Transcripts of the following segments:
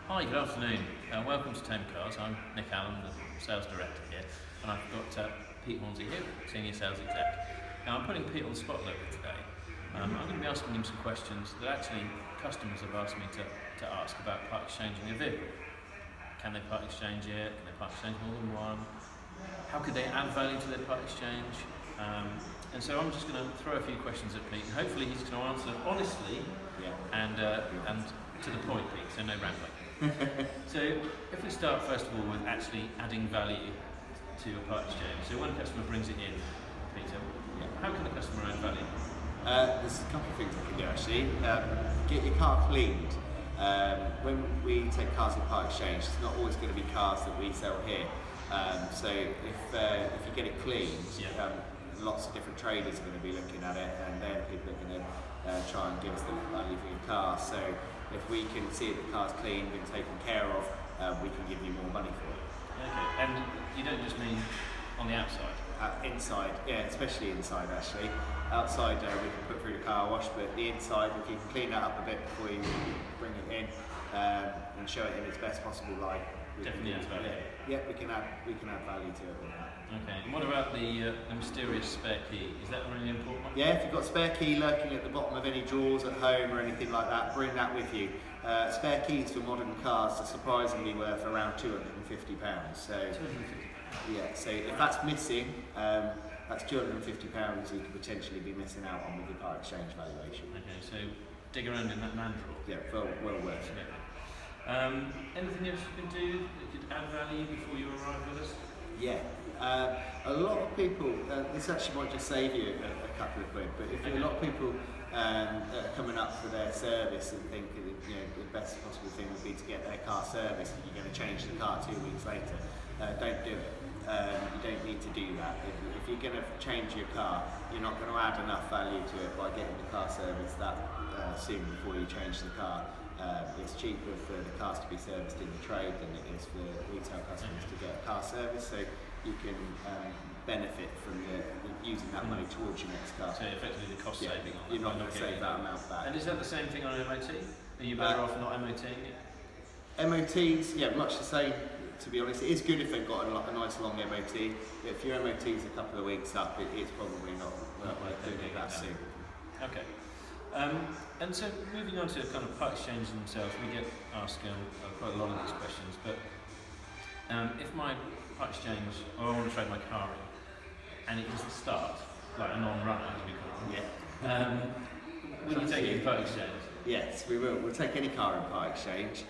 Hi, good afternoon. Welcome to Thame Cars. I'm Nick Allen, the sales director here, and I've got Pete Hornsey here, senior sales exec. Now I'm putting Pete on the spot a little bit today. I'm going to be asking him some questions that actually customers have asked me to ask about part exchanging their vehicle. Can they part exchange it? Can they part exchange more than one? How could they add value to their part exchange? And so I'm just going to throw a few questions at Pete, and hopefully he's going to answer honestly and to the point, Pete, so no rambling. So if we start first of all with actually adding value to a part exchange. So when a customer brings it in, Peter, how can a customer add value? There's a couple of things I can do actually. Get your car cleaned. When we take cars in part exchange, it's not always going to be cars that we sell here. So if you get it cleaned, lots of different traders are going to be looking at it, and then people are going to try and give us the value for your car. So if we can see that the car's clean, been taken care of, we can give you more money for it. Okay, and you don't just mean on the outside? Inside, yeah, especially inside actually. Outside we can put through the car wash, but the inside, if you can clean that up a bit before you bring it in and show it in its best possible light. Definitely adds value. Yeah, we can add value to it with that. Okay, and what about the mysterious spare key? Is that really important one? Yeah, if you've got a spare key lurking at the bottom of any drawers at home or anything like that, bring that with you. Spare keys for modern cars are surprisingly worth around £250. So, £250? yeah, so if that's missing, that's £250 you could potentially be missing out on with your part exchange valuation. Okay, so dig around in that man drawer. Yeah, well worth it. Anything else you can do that could add value before you arrive with us? Yeah, a lot of people, this actually might just save you a couple of quid, but if a lot of people are coming up for their service and think that, the best possible thing would be to get their car serviced and you're going to change the car 2 weeks later, don't do it. You don't need to do that. If you're going to change your car, you're not going to add enough value to it by getting the car serviced that soon before you change the car. It's cheaper for the cars to be serviced in the trade than it is for retail customers to get a car service, so you can benefit from using that money towards your next car. So effectively the cost saving on that. You're not going to save that amount back. And is that the same thing on an MOT? Are you better off not MOTing it? MOTs, yeah, much the same. To be honest, it is good if they've got a nice long MOT. If your MOT's a couple of weeks up, it's probably not worth doing it that soon. Okay. And so moving on to kind of part exchanges themselves, we get asked quite a lot of these questions, but if my part exchange, or I want to trade my car in, and it doesn't start, like a non-runner as we call them, will you take it in part exchange? Yes, we will. We'll take any car in part exchange.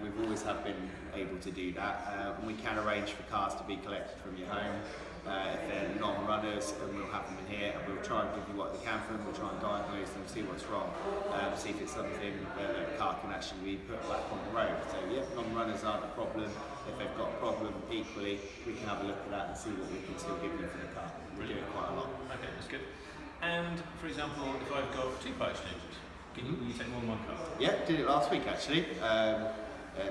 We've always have been able to do that. We can arrange for cars to be collected from your home if they're non-runners, and we'll have them in here, and we'll try and give you what we can for them. We'll try and diagnose them, see what's wrong, see if it's something where the car can actually be put back on the road. So yeah, non-runners aren't a problem. If they've got a problem equally, we can have a look at that and see what we can still give you for the car. We do it quite a lot. Okay, that's good. And for example, if I've got 2 part exchanges, will you take more than one car? Yeah, did it last week actually.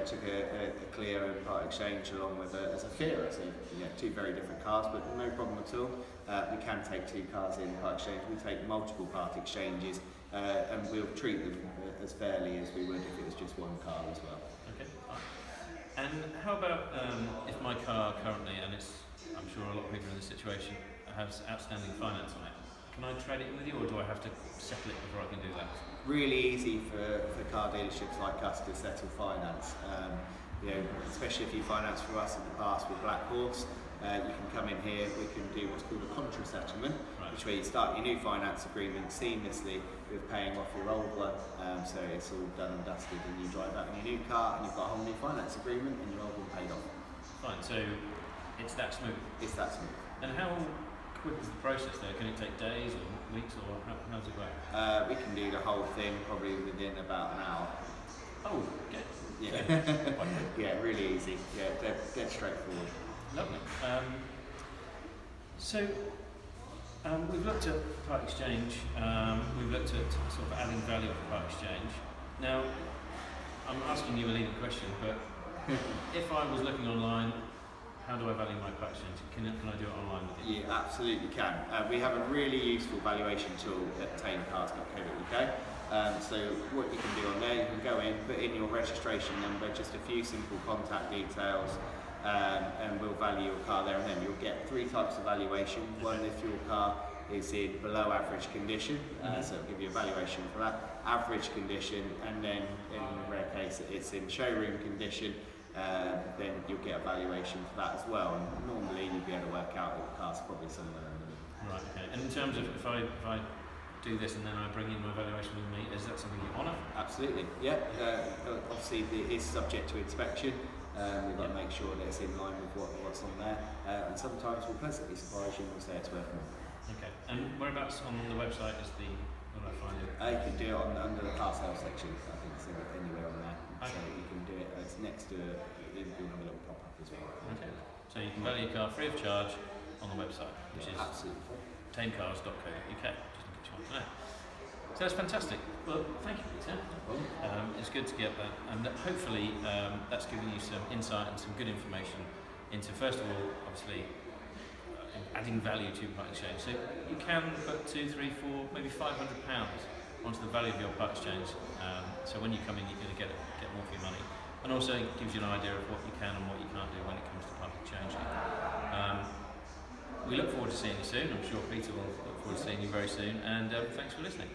Took a Clio in part exchange along with a Zafira, so 2 very different cars, but no problem at all. We can take 2 cars in part exchange. We take multiple part exchanges, and we'll treat them as fairly as we would if it was just one car as well. Okay, fine. And how about if my car currently, and I'm sure a lot of people in this situation, has outstanding finance on it, can I trade it in with you, or do I have to settle it before I can do that? Really easy for car dealerships like us to settle finance. Especially if you financed for us in the past with Black Horse, you can come in here. We can do what's called a contra settlement, which where you start your new finance agreement seamlessly with paying off your old one. So it's all done and dusted, and you drive out in your new car, and you've got a whole new finance agreement, and your old one paid off. Fine. So it's that smooth. It's that smooth. And how quick is the process there? Can it take days or weeks, or how does it work? We can do the whole thing probably within about an hour. Oh, okay. Yeah. Yeah, really easy. Yeah, dead straightforward. Lovely. So we've looked at part exchange. We've looked at sort of adding value of part exchange. Now, I'm asking you a leading question, but if I was looking online, how do I value my part exchange? Can I do it online with you? You absolutely can. We have a really useful valuation tool at tamecars.co.uk. So what you can do on there, you can go in, put in your registration number, just a few simple contact details, and we'll value your car there and then. You'll get 3 types of valuation. One if your car is in below average condition, so it'll give you a valuation for that, average condition, and then in a rare case it's in showroom condition, then you'll get a valuation for that as well. And normally you'll be able to work out that the car's probably somewhere in the middle. Right, okay. And in terms of if I do this and then I bring in my valuation with me, is that something you honour? Absolutely, yeah. Obviously it is subject to inspection. We've got to make sure that it's in line with what's on there, and sometimes we'll pleasantly surprise you and we'll say it's worth more. Okay, and whereabouts on the website is the, where do I find it? You can do it under the car sales section, I think it's anywhere on there. Okay. So you can do it, it's next to you'll have a little pop-up as well. Okay, so you can value your car free of charge on the website, which is absolutely thamecars.co.uk, just in case you want to know. So that's fantastic. Well, thank you, Peter. It's good to get that, and hopefully that's giving you some insight and some good information into, first of all, obviously, adding value to your part exchange. So you can put 2, 3, 4, maybe £500 onto the value of your part exchange. So when you come in, you're going to get more for your money, and also it gives you an idea of what you can and what you can't do when it comes to part exchanging. We look forward to seeing you soon. I'm sure Peter will look forward to seeing you very soon, and thanks for listening.